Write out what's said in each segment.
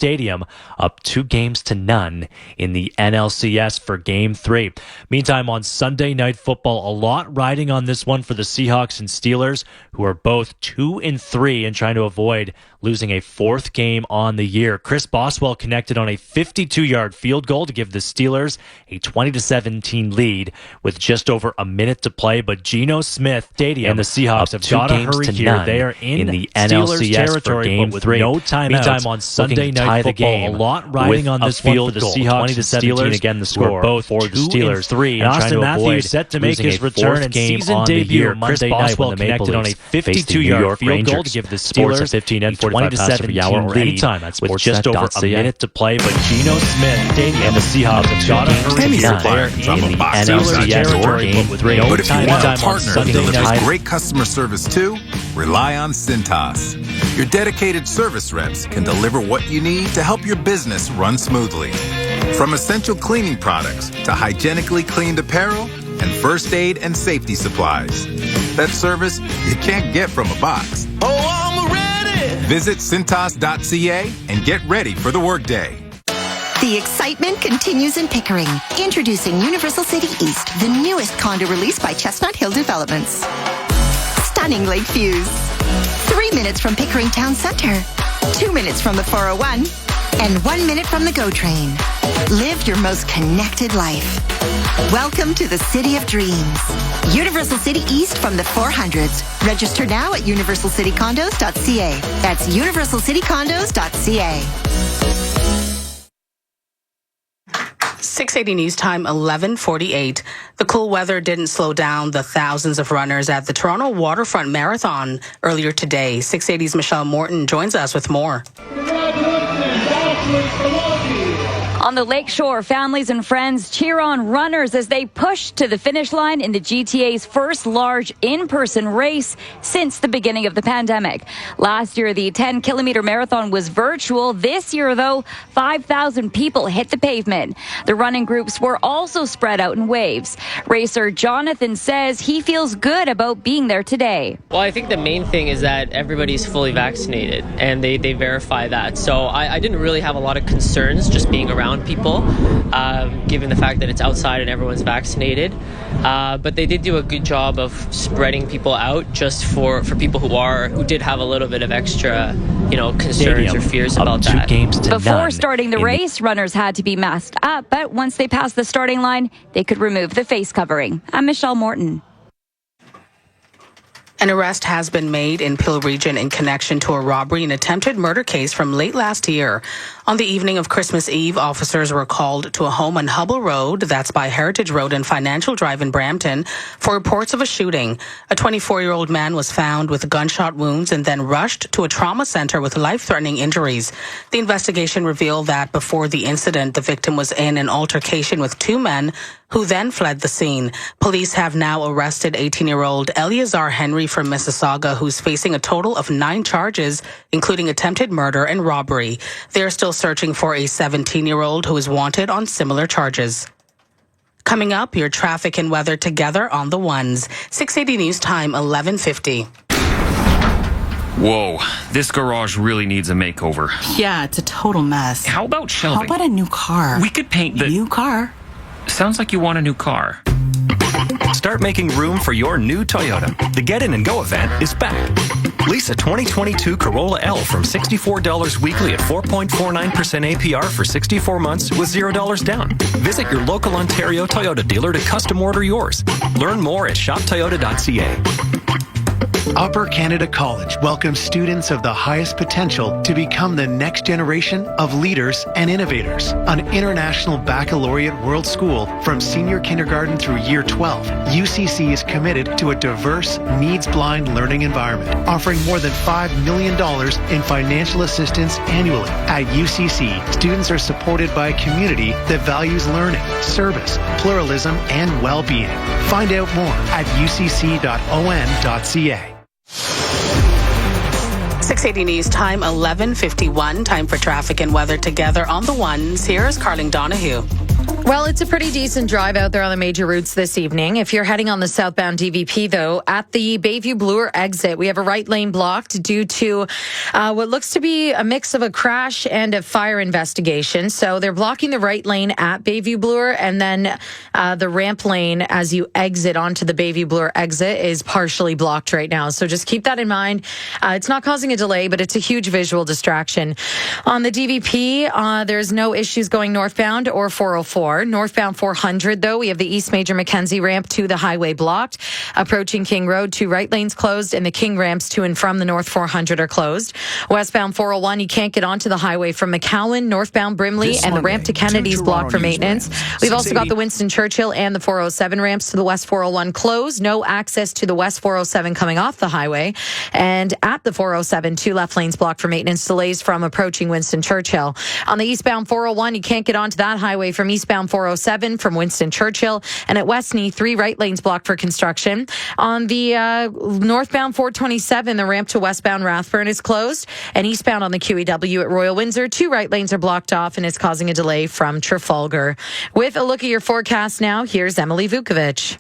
Stadium, up 2-0 in the NLCS for Game 3. Meantime, on Sunday Night Football, a lot riding on this one for the Seahawks and Steelers, who are both 2-3 and trying to avoid losing a fourth game on the year. Chris Boswell connected on a 52-yard field goal to give the Steelers a 20-17 lead with just over a minute to play. But Geno Smith Stadium and the Seahawks have got to hurry here. They are in the NLCS territory, Game 3. No timeouts. Meantime, on Sunday Night Football, a lot riding on this one for the Seahawks and Steelers. Again, the score both for the Steelers 3 and Austin Matthews set to make his return and season debut Monday night when the Maple Leafs connected on a 52-yard field goal to give the Steelers a 20-17 lead with just over a minute to play. But Geno Smith Stadium and the Seahawks have got to hurry here. They're in the NLCS territory with no But if you want a partner that delivers night. great customer service too, rely on Cintas. Your dedicated service reps can deliver what you need to help your business run smoothly. From essential cleaning products to hygienically cleaned apparel and first aid and safety supplies. That service you can't get from a box. Oh, I'm ready! Visit Cintas.ca and get ready for the workday. The excitement continues in Pickering. Introducing Universal City East, the newest condo release by Chestnut Hill Developments. Stunning lake views. 3 minutes from Pickering Town Center. 2 minutes from the 401. And 1 minute from the GO train. Live your most connected life. Welcome to the City of Dreams. Universal City East from the 400s. Register now at universalcitycondos.ca. That's universalcitycondos.ca. 680 News Time, 11:48. The cool weather didn't slow down the thousands of runners at the Toronto Waterfront Marathon earlier today. 680's Michelle Morton joins us with more. On the lakeshore, families and friends cheer on runners as they push to the finish line in the GTA's first large in-person race since the beginning of the pandemic. Last year, the 10-kilometer marathon was virtual. This year, though, 5,000 people hit the pavement. The running groups were also spread out in waves. Racer Jonathan says he feels good about being there today. Well, I think the main thing is that everybody's fully vaccinated, and they verify that. So I didn't really have a lot of concerns just being around people, given the fact that it's outside and everyone's vaccinated. But they did do a good job of spreading people out just for people who did have a little bit of extra, concerns or fears about that. Before starting the race, runners had to be masked up, but once they passed the starting line, they could remove the face covering. I'm Michelle Morton. An arrest has been made in Peel Region in connection to a robbery and attempted murder case from late last year. On the evening of Christmas Eve, officers were called to a home on Hubble Road, that's by Heritage Road and Financial Drive in Brampton, for reports of a shooting. A 24-year-old man was found with gunshot wounds and then rushed to a trauma center with life-threatening injuries. The investigation revealed that before the incident, the victim was in an altercation with two men who then fled the scene. Police have now arrested 18-year-old Eleazar Henry from Mississauga, who's facing a total of 9 charges, including attempted murder and robbery. They're still searching for a 17-year-old who is wanted on similar charges. Coming up, your traffic and weather together on the ones. 680 News Time, 11:50. Whoa, this garage really needs a makeover. Yeah, it's a total mess. How about shelving? How about a new car? We could paint the... New car? Sounds like you want a new car. Start making room for your new Toyota. The Get In and Go event is back. Lease a 2022 Corolla L from $64 weekly at 4.49% APR for 64 months with $0 down. Visit your local Ontario Toyota dealer to custom order yours. Learn more at shoptoyota.ca. Upper Canada College welcomes students of the highest potential to become the next generation of leaders and innovators. An international baccalaureate world school from senior kindergarten through year 12, UCC is committed to a diverse, needs-blind learning environment, offering more than $5 million in financial assistance annually. At UCC, students are supported by a community that values learning, service, pluralism, and well-being. Find out more at ucc.on.ca. 680 News Time, 11:51. Time for traffic and weather together on the ones. Here's Carling Donahue. Well, it's a pretty decent drive out there on the major routes this evening. If you're heading on the southbound DVP, though, at the Bayview Bloor exit, we have a right lane blocked due to what looks to be a mix of a crash and a fire investigation. So they're blocking the right lane at Bayview Bloor, and then the ramp lane as you exit onto the Bayview Bloor exit is partially blocked right now. So just keep that in mind. It's not causing a delay, but it's a huge visual distraction. On the DVP, there's no issues going northbound or 404. Northbound 400, though, we have the East Major Mackenzie ramp to the highway blocked. Approaching King Road, 2 right lanes closed, and the King ramps to and from the North 400 are closed. Westbound 401, you can't get onto the highway from McCowan, northbound Brimley, and the ramp to Kennedy is blocked for maintenance. We've also got the Winston Churchill and the 407 ramps to the West 401 closed. No access to the West 407 coming off the highway. And at the 407, 2 left lanes blocked for maintenance delays from approaching Winston Churchill. On the eastbound 401, you can't get onto that highway from eastbound 407 from Winston Churchill, and at Westney, 3 right lanes blocked for construction. On the northbound 427, the ramp to westbound Rathburn is closed, and eastbound on the QEW at Royal Windsor, 2 right lanes are blocked off, and it's causing a delay from Trafalgar. With a look at your forecast now, here's Emily Vukovic.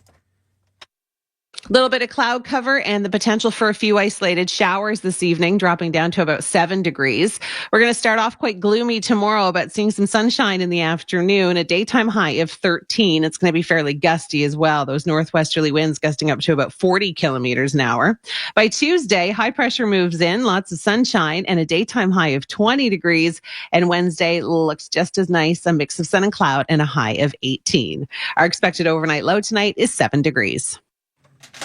Little bit of cloud cover and the potential for a few isolated showers this evening, dropping down to about 7 degrees. We're going to start off quite gloomy tomorrow, but seeing some sunshine in the afternoon, a daytime high of 13. It's going to be fairly gusty as well. Those northwesterly winds gusting up to about 40 kilometers an hour. By Tuesday, high pressure moves in, lots of sunshine and a daytime high of 20 degrees. And Wednesday looks just as nice, a mix of sun and cloud and a high of 18. Our expected overnight low tonight is 7 degrees.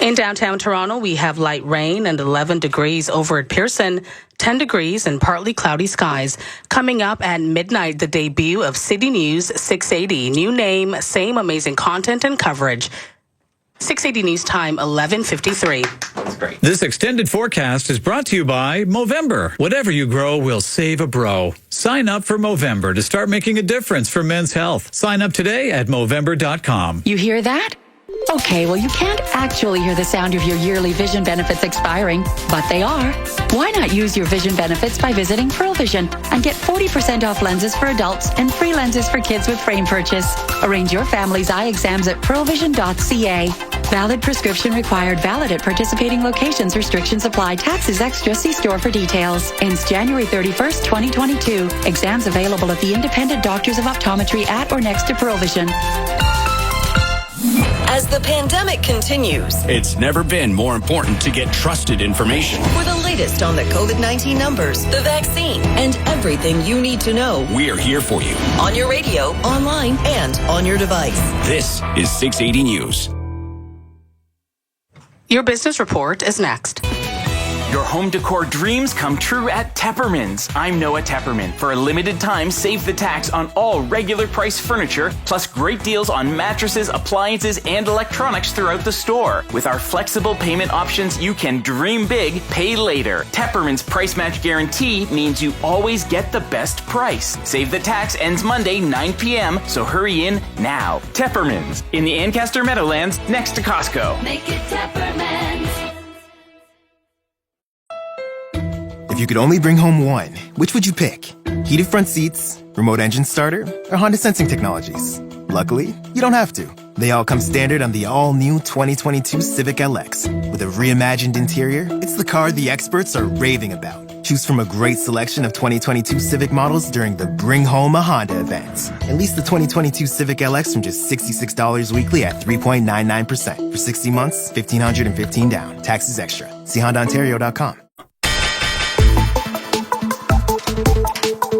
In downtown Toronto, we have light rain and 11 degrees over at Pearson, 10 degrees and partly cloudy skies. Coming up at midnight, the debut of CityNews 680. New name, same amazing content and coverage. 680 News Time, 11:53. That's great. This extended forecast is brought to you by Movember. Whatever you grow will save a bro. Sign up for Movember to start making a difference for men's health. Sign up today at Movember.com. You hear that? Okay, well, you can't actually hear the sound of your yearly vision benefits expiring, but they are. Why not use your vision benefits by visiting Pearl Vision and get 40% off lenses for adults and free lenses for kids with frame purchase? Arrange your family's eye exams at pearlvision.ca. Valid prescription required. Valid at participating locations. Restrictions apply. Taxes extra. See store for details. Ends January 31st, 2022. Exams available at the independent doctors of optometry at or next to Pearl Vision. As the pandemic continues, it's never been more important to get trusted information. For the latest on the COVID-19 numbers, the vaccine, and everything you need to know, we're here for you. On your radio, online, and on your device. This is 680 News. Your business report is next. Your home decor dreams come true at Tepperman's. I'm Noah Tepperman. For a limited time, save the tax on all regular price furniture, plus great deals on mattresses, appliances, and electronics throughout the store. With our flexible payment options, you can dream big, pay later. Tepperman's price match guarantee means you always get the best price. Save the tax ends Monday, 9 p.m., so hurry in now. Tepperman's, in the Ancaster Meadowlands, next to Costco. Make it Tepperman's. If you could only bring home one, which would you pick? Heated front seats, remote engine starter, or Honda sensing technologies? Luckily, you don't have to. They all come standard on the all-new 2022 Civic LX. With a reimagined interior, it's the car the experts are raving about. Choose from a great selection of 2022 Civic models during the Bring Home a Honda event. And lease the 2022 Civic LX from just $66 weekly at 3.99%. For 60 months, $1,515 down. Taxes extra. See HondaOntario.com.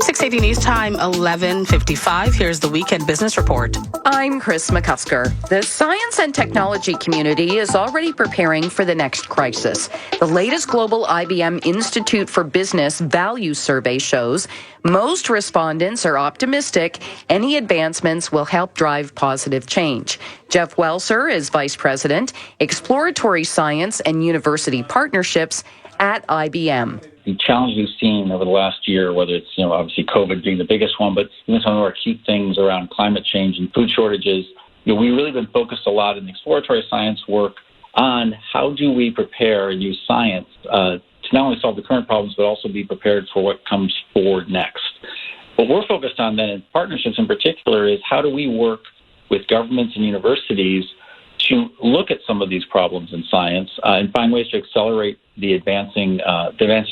680 News Time, 11:55. Here's the Weekend Business Report. I'm Chris McCusker. The science and technology community is already preparing for the next crisis. The latest global IBM Institute for Business Value Survey shows most respondents are optimistic any advancements will help drive positive change. Jeff Welser is Vice President, Exploratory Science and University Partnerships at IBM. The challenge we've seen over the last year, whether it's, obviously COVID being the biggest one, but even some of our acute things around climate change and food shortages, we've really been focused a lot in the exploratory science work on how do we prepare and use science to not only solve the current problems, but also be prepared for what comes forward next. What we're focused on then in partnerships in particular is how do we work with governments and universities to look at some of these problems in science and find ways to accelerate the advancing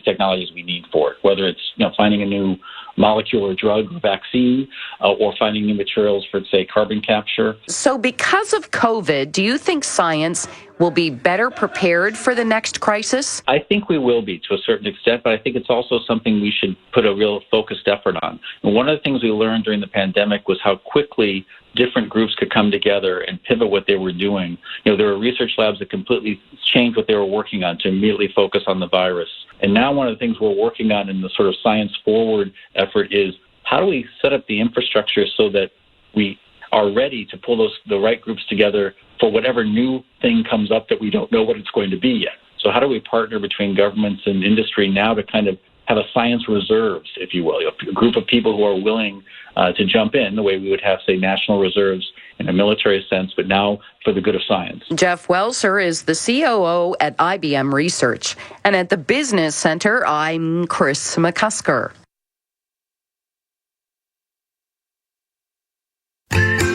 technologies we need for it, whether it's finding a new molecule or drug or vaccine or finding new materials for, say, carbon capture. So because of COVID, do you think science will be better prepared for the next crisis? I think we will be to a certain extent, but I think it's also something we should put a real focused effort on. And one of the things we learned during the pandemic was how quickly different groups could come together and pivot what they were doing. There were research labs that completely changed what they were working on to immediately focus on the virus. And now one of the things we're working on in the sort of science forward effort is how do we set up the infrastructure so that we are ready to pull the right groups together for whatever new thing comes up that we don't know what it's going to be yet. So how do we partner between governments and industry now to kind of have a science reserves, if you will, a group of people who are willing to jump in the way we would have, say, national reserves in a military sense, but now for the good of science. Jeff Welser is the COO at IBM Research. And at the Business Center, I'm Chris McCusker.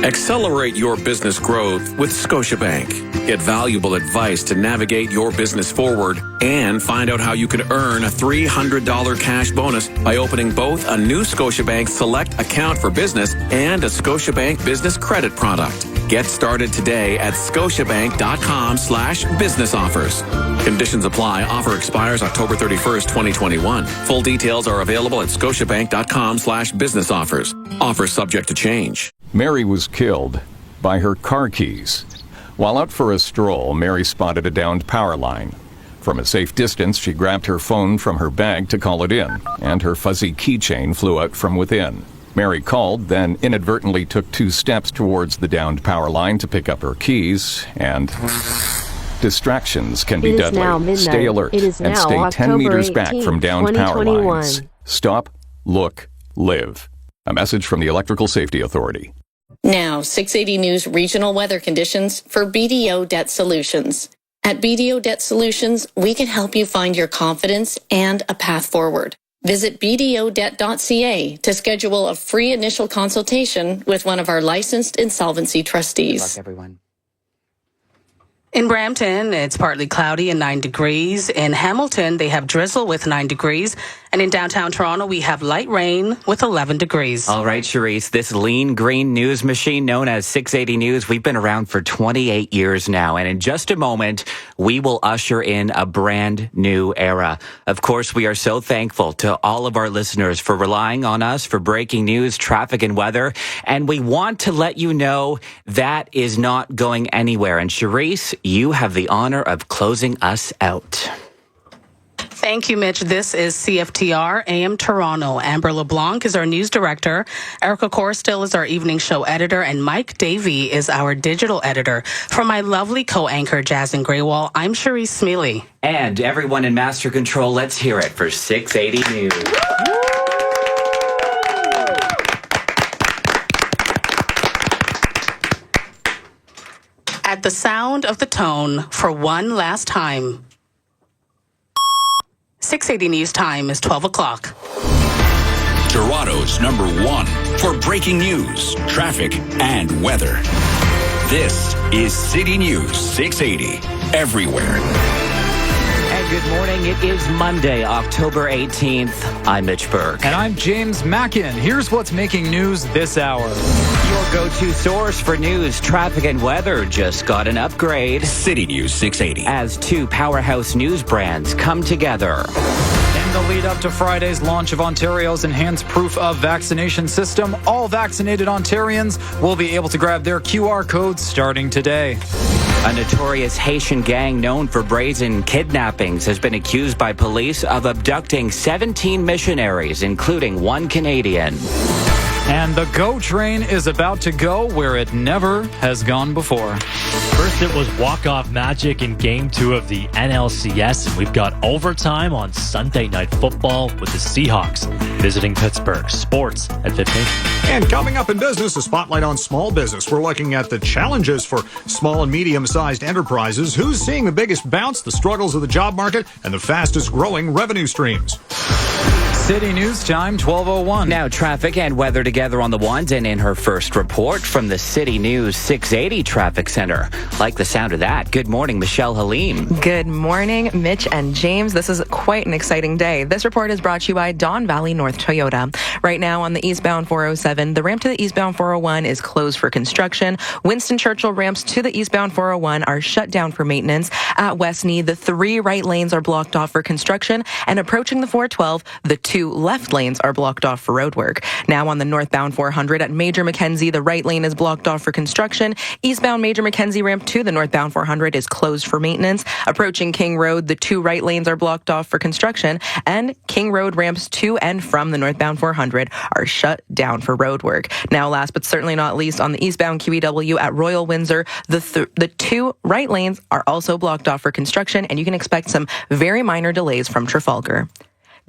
Accelerate your business growth with Scotiabank. Get valuable advice to navigate your business forward and find out how you can earn a $300 cash bonus by opening both a new Scotiabank Select account for business and a Scotiabank Business Credit product. Get started today at scotiabank.com/business offers. Conditions apply. Offer expires October 31st, 2021. Full details are available at scotiabank.com/business offers. Offer subject to change. Mary was killed by her car keys. While out for a stroll, Mary spotted a downed power line. From a safe distance, she grabbed her phone from her bag to call it in, and her fuzzy keychain flew out from within. Mary called, then inadvertently took 2 steps towards the downed power line to pick up her keys, and distractions can be deadly. Stay alert and stay 10 meters back from downed power lines. Stop, look, live. A message from the Electrical Safety Authority. Now, 680 News regional weather conditions for BDO Debt Solutions. At BDO Debt Solutions, we can help you find your confidence and a path forward. Visit bdodebt.ca to schedule a free initial consultation with one of our licensed insolvency trustees. Good luck, everyone. In Brampton, it's partly cloudy and 9 degrees. In Hamilton, they have drizzle with 9 degrees. And in downtown Toronto, we have light rain with 11 degrees. All right, Charisse, this lean green news machine known as 680 News, we've been around for 28 years now. And in just a moment, we will usher in a brand new era. Of course, we are so thankful to all of our listeners for relying on us for breaking news, traffic, and weather. And we want to let you know that is not going anywhere. And Charisse, you have the honor of closing us out. Thank you, Mitch. This is CFTR AM Toronto. Amber LeBlanc is our news director. Erica Corstill is our evening show editor. And Mike Davey is our digital editor. For my lovely co-anchor, Jasmine Graywall, I'm Charisse Smealy. And everyone in Master Control, let's hear it for 680 News. At the sound of the tone, for one last time. 680 News time is 12 o'clock. Toronto's #1 for breaking news, traffic, and weather. This is City News 680, everywhere. And good morning. It is Monday, October 18th. I'm Mitch Berg. And I'm James Mackin. Here's what's making news this hour. Your go-to source for news, traffic, and weather just got an upgrade. City News 680. As 2 powerhouse news brands come together. In the lead up to Friday's launch of Ontario's enhanced proof of vaccination system, all vaccinated Ontarians will be able to grab their QR codes starting today. A notorious Haitian gang known for brazen kidnappings has been accused by police of abducting 17 missionaries, including 1 Canadian. And the GO train is about to go where it never has gone before. First, it was walk-off magic in Game 2 of the NLCS, and we've got overtime on Sunday Night Football with the Seahawks visiting Pittsburgh. Sports at 15. And coming up in business, a spotlight on small business. We're looking at the challenges for small and medium-sized enterprises, who's seeing the biggest bounce, the struggles of the job market, and the fastest-growing revenue streams. City News Time, 12:01. Now, traffic and weather together on the ones, and in her first report from the City News 680 Traffic Center. Like the sound of that. Good morning, Michelle Halim. Good morning, Mitch and James. This is quite an exciting day. This report is brought to you by Don Valley North Toyota. Right now on the eastbound 407, the ramp to the eastbound 401 is closed for construction. Winston Churchill ramps to the eastbound 401 are shut down for maintenance. At Westney, the 3 right lanes are blocked off for construction, and approaching the 412, the 2 left lanes are blocked off for road work. Now on the northbound 400 at Major Mackenzie, the right lane is blocked off for construction. Eastbound Major Mackenzie ramp to the northbound 400 is closed for maintenance. Approaching King Road, the 2 right lanes are blocked off for construction, and King Road ramps to and from the northbound 400 are shut down for road work. Now, last but certainly not least, on the eastbound QEW at Royal Windsor, the 2 right lanes are also blocked off for construction, and you can expect some very minor delays from Trafalgar.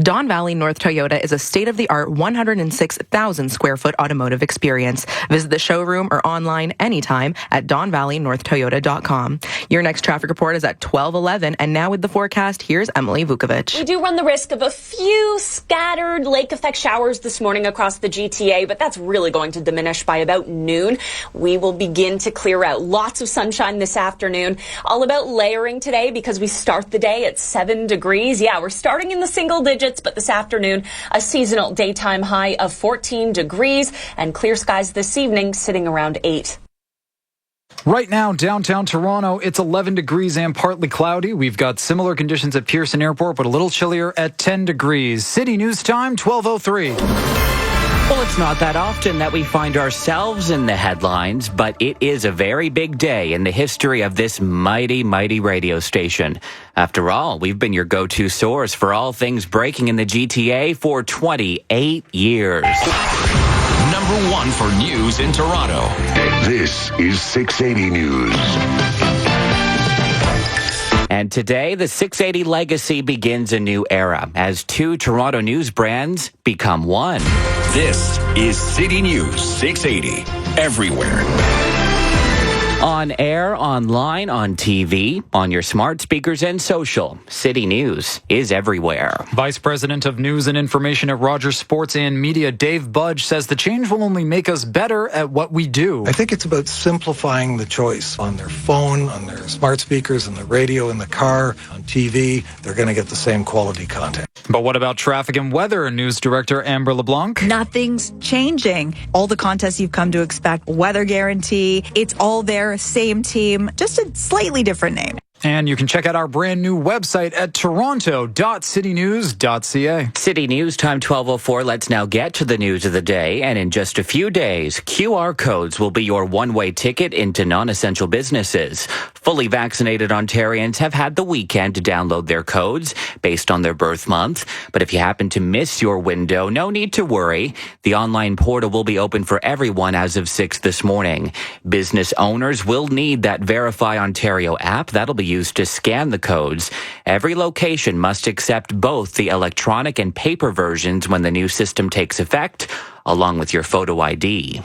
Don Valley North Toyota is a state-of-the-art 106,000 square foot automotive experience. Visit the showroom or online anytime at donvalleynorthtoyota.com. Your next traffic report is at 12:11, and now with the forecast, here's Emily Vukovic. We do run the risk of a few scattered lake effect showers this morning across the GTA, but that's really going to diminish by about noon. We will begin to clear out. Lots of sunshine this afternoon. All about layering today because we start the day at 7 degrees. Yeah, we're starting in the single digits, but this afternoon, a seasonal daytime high of 14 degrees and clear skies this evening sitting around 8. Right now, downtown Toronto, it's 11 degrees and partly cloudy. We've got similar conditions at Pearson Airport, but a little chillier at 10 degrees. City News Time, 12:03. Well, it's not that often that we find ourselves in the headlines, but it is a very big day in the history of this mighty, mighty radio station. After all, we've been your go-to source for all things breaking in the GTA for 28 years. Number 1 for news in Toronto. This is 680 News. And today, the 680 legacy begins a new era as 2 Toronto news brands become one. This is City News 680. Everywhere. On air, online, on TV, on your smart speakers and social. City News is everywhere. Vice President of News and Information at Rogers Sports and Media, Dave Budge, says the change will only make us better at what we do. I think it's about simplifying the choice. On their phone, on their smart speakers, on the radio, in the car, on TV, they're going to get the same quality content. But what about traffic and weather? News Director Amber LeBlanc. Nothing's changing. All the contests you've come to expect, weather guarantee, it's all there, same team, just a slightly different name. And you can check out our brand new website at toronto.citynews.ca. City News Time 12:04. Let's now get to the news of the day. And in just a few days, QR codes will be your one-way ticket into non-essential businesses. Fully vaccinated Ontarians have had the weekend to download their codes based on their birth month. But if you happen to miss your window, no need to worry. The online portal will be open for everyone as of 6 this morning. Business owners will need that Verify Ontario app. That'll be used to scan the codes. Every location must accept both the electronic and paper versions when the new system takes effect, along with your photo ID.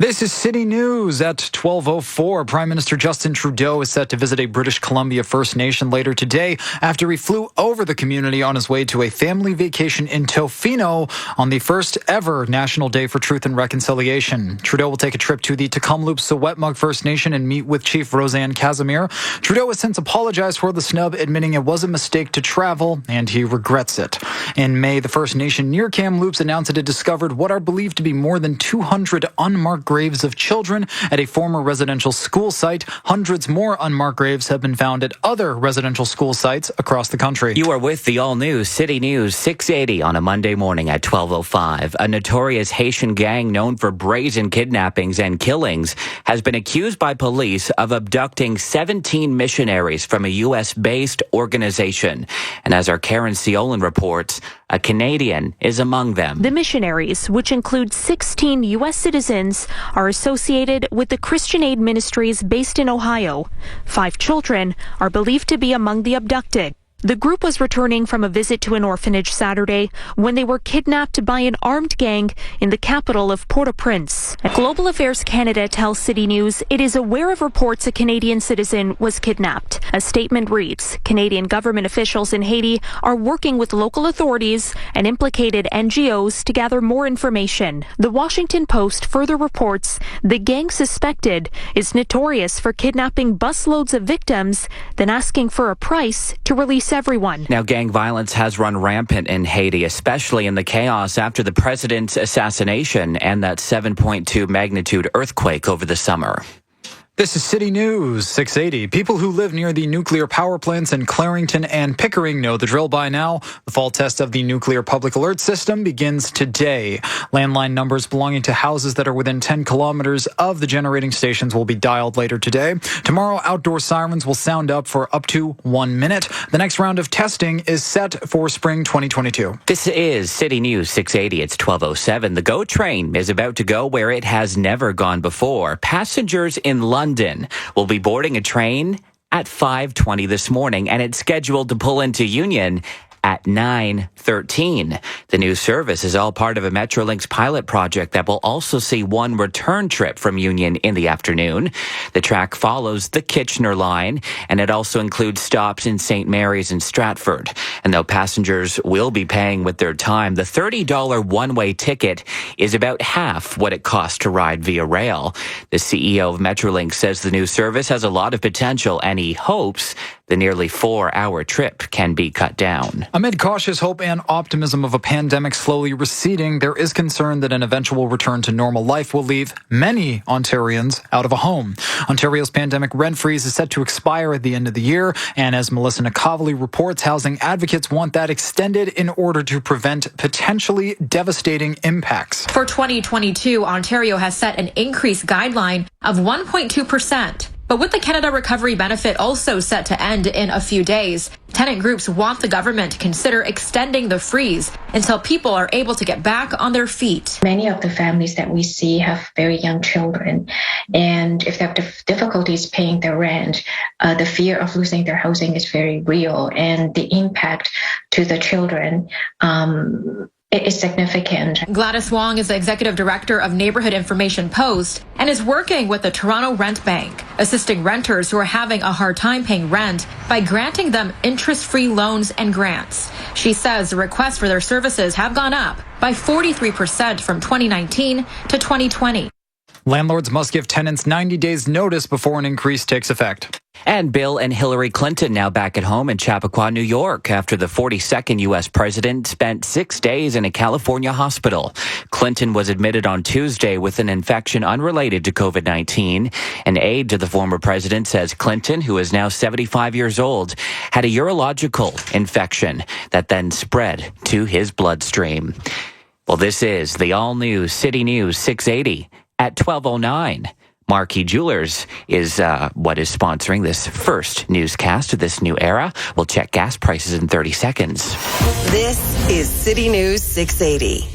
This is City News at 12:04. Prime Minister Justin Trudeau is set to visit a British Columbia First Nation later today after he flew over the community on his way to a family vacation in Tofino on the first ever National Day for Truth and Reconciliation. Trudeau will take a trip to the Tecumseh-Secwepemc First Nation and meet with Chief Roseanne Casimir. Trudeau has since apologized for the snub, admitting it was a mistake to travel, and he regrets it. In May, the First Nation near Kamloops announced it had discovered what are believed to be more than 200 unmarked graves of children at a former residential school site. Hundreds more unmarked graves have been found at other residential school sites across the country. You are with the all-new City News 680 on a Monday morning at 12:05. A notorious Haitian gang known for brazen kidnappings and killings has been accused by police of abducting 17 missionaries from a U.S.-based organization. And as our Karen Ciolan reports, a Canadian is among them. The missionaries, which include 16 U.S. citizens, are associated with the Christian Aid Ministries based in Ohio. 5 children are believed to be among the abducted. The group was returning from a visit to an orphanage Saturday when they were kidnapped by an armed gang in the capital of Port-au-Prince. Global Affairs Canada tells City News it is aware of reports a Canadian citizen was kidnapped. A statement reads, Canadian government officials in Haiti are working with local authorities and implicated NGOs to gather more information. The Washington Post further reports the gang suspected is notorious for kidnapping busloads of victims, then asking for a price to release everyone. Now, gang violence has run rampant in Haiti, especially in the chaos after the president's assassination and that 7.2 magnitude earthquake over the summer. This is City News 680. People who live near the nuclear power plants in Clarington and Pickering know the drill by now. The fall test of the nuclear public alert system begins today. Landline numbers belonging to houses that are within 10 kilometers of the generating stations will be dialed later today. Tomorrow, outdoor sirens will sound up for up to 1 minute. The next round of testing is set for spring 2022. This is City News 680. It's 12:07. The GO train is about to go where it has never gone before. Passengers in London will be boarding a train at 5:20 this morning, and it's scheduled to pull into Union at 9:13. The new service is all part of a Metrolinx pilot project that will also see one return trip from Union in the afternoon. The track follows the Kitchener line, and it also includes stops in St. Mary's and Stratford. And though passengers will be paying with their time, the $30 one-way ticket is about half what it costs to ride via rail. The CEO of Metrolinx says the new service has a lot of potential, and he hopes the nearly 4-hour trip can be cut down. Amid cautious hope and optimism of a pandemic slowly receding, there is concern that an eventual return to normal life will leave many Ontarians out of a home. Ontario's pandemic rent freeze is set to expire at the end of the year, and as Melissa Nakavali reports, housing advocates want that extended in order to prevent potentially devastating impacts. For 2022, Ontario has set an increase guideline of 1.2%. But with the Canada Recovery Benefit also set to end in a few days, tenant groups want the government to consider extending the freeze until people are able to get back on their feet. Many of the families that we see have very young children, and if they have difficulties paying their rent, the fear of losing their housing is very real, and the impact to the children it is significant. Gladys Wong is the executive director of Neighborhood Information Post and is working with the Toronto Rent Bank, assisting renters who are having a hard time paying rent by granting them interest-free loans and grants. She says the requests for their services have gone up by 43% from 2019 to 2020. Landlords must give tenants 90 days notice before an increase takes effect. And Bill and Hillary Clinton now back at home in Chappaqua, New York, after the 42nd U.S. president spent 6 days in a California hospital. Clinton was admitted on Tuesday with an infection unrelated to COVID-19. An aide to the former president says Clinton, who is now 75 years old, had a urological infection that then spread to his bloodstream. Well, this is the all-new City News 680 at 12:09. Marquee Jewelers is what is sponsoring this first newscast of this new era. We'll check gas prices in 30 seconds. This is City News 680.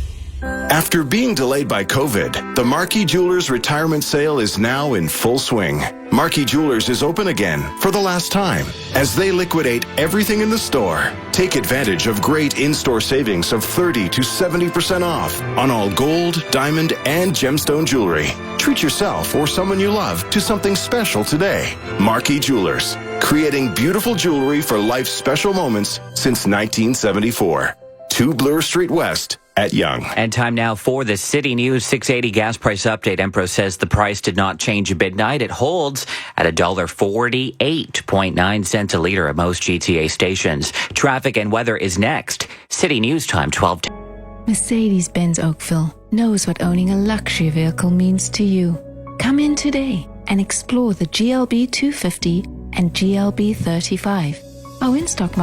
After being delayed by COVID, the Marquee Jewelers retirement sale is now in full swing. Marquee Jewelers is open again for the last time as they liquidate everything in the store. Take advantage of great in-store savings of 30 to 70% off on all gold, diamond, and gemstone jewelry. Treat yourself or someone you love to something special today. Marquee Jewelers, creating beautiful jewelry for life's special moments since 1974. 2 Bloor Street West at Yonge. And time now for the City News 680 gas price update. Empro says the price did not change at midnight. It holds at $1.48.9 a liter at most GTA stations. Traffic and weather is next. City News time 12. Mercedes-Benz Oakville knows what owning a luxury vehicle means to you. Come in today and explore the GLB 250 and GLB 35. Our in-stock